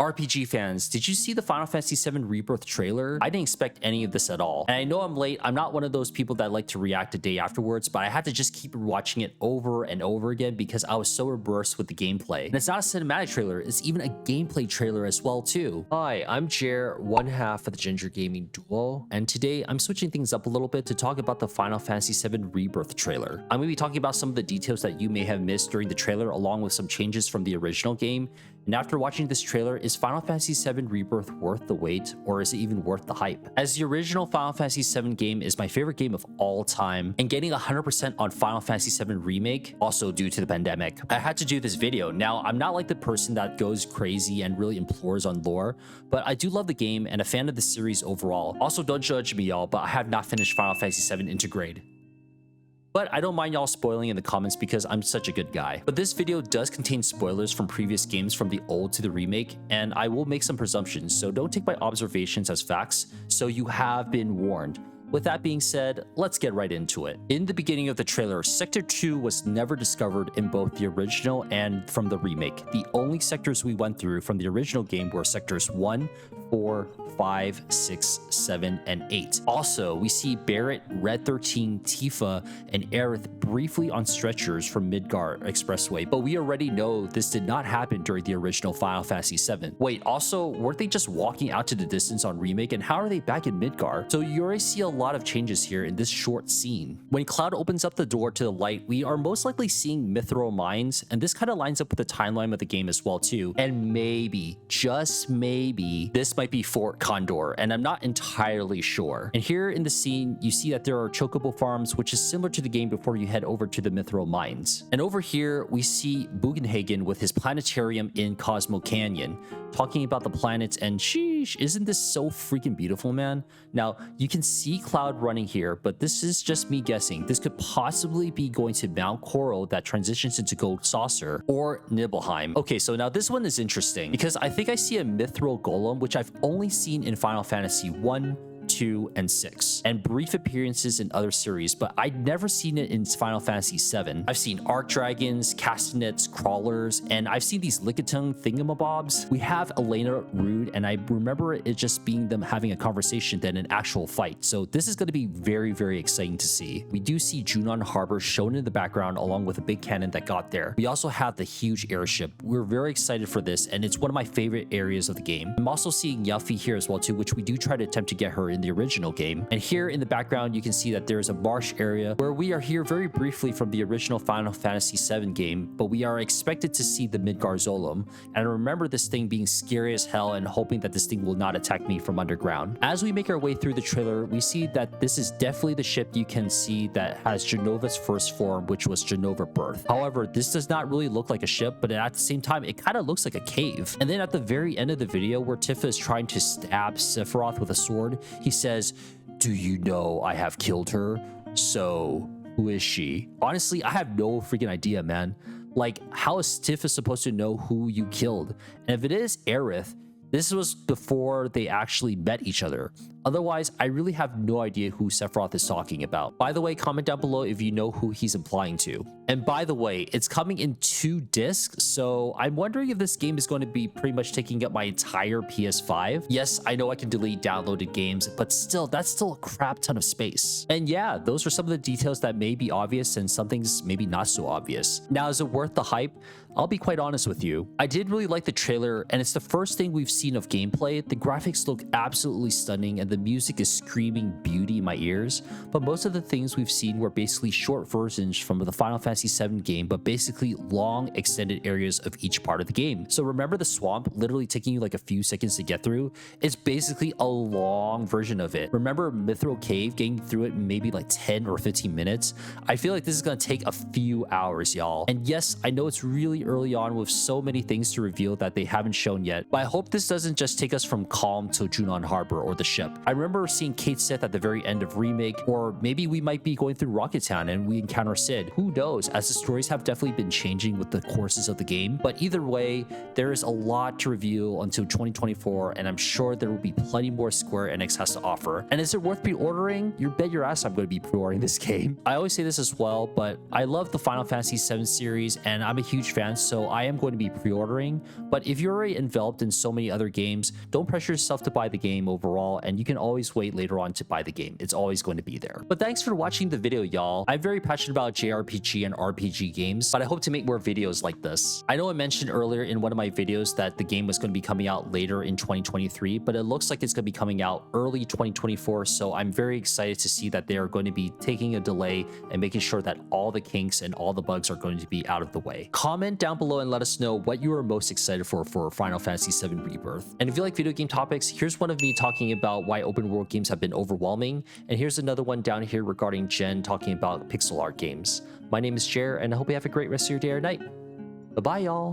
RPG fans, did you see the Final Fantasy VII Rebirth trailer? I didn't expect any of this at all. And I know I'm late. I'm not one of those people that like to react a day afterwards, but I had to just keep watching it over and over again because I was so immersed with the gameplay. And it's not a cinematic trailer, it's even a gameplay trailer as well too. Hi, I'm Jer, one half of the Ginger Gaming duo, and today I'm switching things up a little bit to talk about the Final Fantasy VII Rebirth trailer. I'm going to be talking about some of the details that you may have missed during the trailer along with some changes from the original game. And after watching this trailer, is Final Fantasy VII Rebirth worth the wait, or is it even worth the hype? As the original Final Fantasy VII game is my favorite game of all time, and getting 100% on Final Fantasy VII Remake, also due to the pandemic, I had to do this video. Now, I'm not like the person that goes crazy and really implores on lore, but I do love the game and a fan of the series overall. Also, don't judge me, y'all, but I have not finished Final Fantasy VII Intergrade. But I don't mind y'all spoiling in the comments because I'm such a good guy. But this video does contain spoilers from previous games from the old to the remake, and I will make some presumptions, so don't take my observations as facts, so you have been warned. With that being said, let's get right into it. In the beginning of the trailer, Sector 2 was never discovered in both the original and from the remake. The only sectors we went through from the original game were Sectors 1, 4, 5, 6, 7, and 8. Also, we see Barrett, Red 13, Tifa, and Aerith briefly on stretchers from Midgar Expressway, but we already know this did not happen during the original Final Fantasy VII. Wait, also, weren't they just walking out to the distance on Remake, and how are they back in Midgar? So you already see a lot of changes here in this short scene. When Cloud opens up the door to the light, we are most likely seeing Mithril Mines, and this kind of lines up with the timeline of the game as well too. And maybe, just maybe, this might be Fort Condor, and I'm not entirely sure. And here in the scene, you see that there are chocobo farms, which is similar to the game before you head over to the Mithril Mines. And over here, we see Bugenhagen with his planetarium in Cosmo Canyon, talking about the planets, and sheesh, isn't this so freaking beautiful, man? Now, you can see Cloud running here, but this is just me guessing. This could possibly be going to Mount Coral that transitions into Gold Saucer, or Nibelheim. Okay, so now this one is interesting, because I think I see a Mithril Golem, which I've only seen in Final Fantasy 1, 2, and 6, and brief appearances in other series, but I'd never seen it in Final Fantasy 7. I've seen Arc Dragons, Castanets, Crawlers, and I've seen these Lickitung thingamabobs. We have Elena Rude, and I remember it just being them having a conversation than an actual fight, so this is going to be very, very exciting to see. We do see Junon Harbor shown in the background along with a big cannon that got there. We also have the huge airship. We're very excited for this, and it's one of my favorite areas of the game. I'm also seeing Yuffie here as well too, which we do try to attempt to get her in the original game. And here in the background, you can see that there's a marsh area where we are here very briefly from the original Final Fantasy VII game, but we are expected to see the Midgar Zolom. And I remember this thing being scary as hell and hoping that this thing will not attack me from underground. As we make our way through the trailer, we see that this is definitely the ship you can see that has Jenova's first form, which was Jenova Birth. However, this does not really look like a ship, but at the same time, it kind of looks like a cave. And then at the very end of the video, where Tifa is trying to stab Sephiroth with a sword, he says, "Do you know I have killed her? So who is she?" Honestly, I have no freaking idea, man. Like, how is Tifa supposed to know who you killed? And if it is Aerith, this was before they actually met each other. Otherwise, I really have no idea who Sephiroth is talking about. By the way, comment down below if you know who he's implying to. And by the way, it's coming in 2 discs, so I'm wondering if this game is going to be pretty much taking up my entire PS5. Yes, I know I can delete downloaded games, but still, that's still a crap ton of space. And yeah, those are some of the details that may be obvious and some things maybe not so obvious. Now, is it worth the hype? I'll be quite honest with you. I did really like the trailer, and it's the first thing we've seen of gameplay. The graphics look absolutely stunning, and the music is screaming beauty in my ears. But most of the things we've seen were basically short versions from the Final Fantasy VII game, but basically long extended areas of each part of the game. So remember the swamp literally taking you like a few seconds to get through? It's basically a long version of it. Remember Mithril Cave, getting through it in maybe like 10 or 15 minutes? I feel like this is going to take a few hours, y'all. And yes, I know it's really early on with so many things to reveal that they haven't shown yet, but I hope this doesn't just take us from Calm to Junon Harbor or the ship. I remember seeing Kate Sith at the very end of Remake, or maybe we might be going through Rocket Town and we encounter Sid. Who knows, as the stories have definitely been changing with the courses of the game. But either way, there is a lot to reveal until 2024, and I'm sure there will be plenty more Square Enix has to offer. And is it worth pre-ordering? You bet your ass I'm going to be pre-ordering this game. I always say this as well, but I love the Final Fantasy VII series, and I'm a huge fan, so I am going to be pre-ordering. But if you're already enveloped in so many other games, don't pressure yourself to buy the game overall, and you can always wait later on to buy the game. It's always going to be there. But thanks for watching the video, y'all. I'm very passionate about JRPG and RPG games, but I hope to make more videos like this. I know I mentioned earlier in one of my videos that the game was going to be coming out later in 2023, but it looks like it's going to be coming out early 2024, so I'm very excited to see that they are going to be taking a delay and making sure that all the kinks and all the bugs are going to be out of the way. Comment down below and let us know what you are most excited for Final Fantasy VII Rebirth. And if you like video game topics, here's one of me talking about why open world games have been overwhelming, and here's another one down here regarding Jen talking about pixel art games. My name is Jer, and I hope you have a great rest of your day or night. Bye-bye, y'all.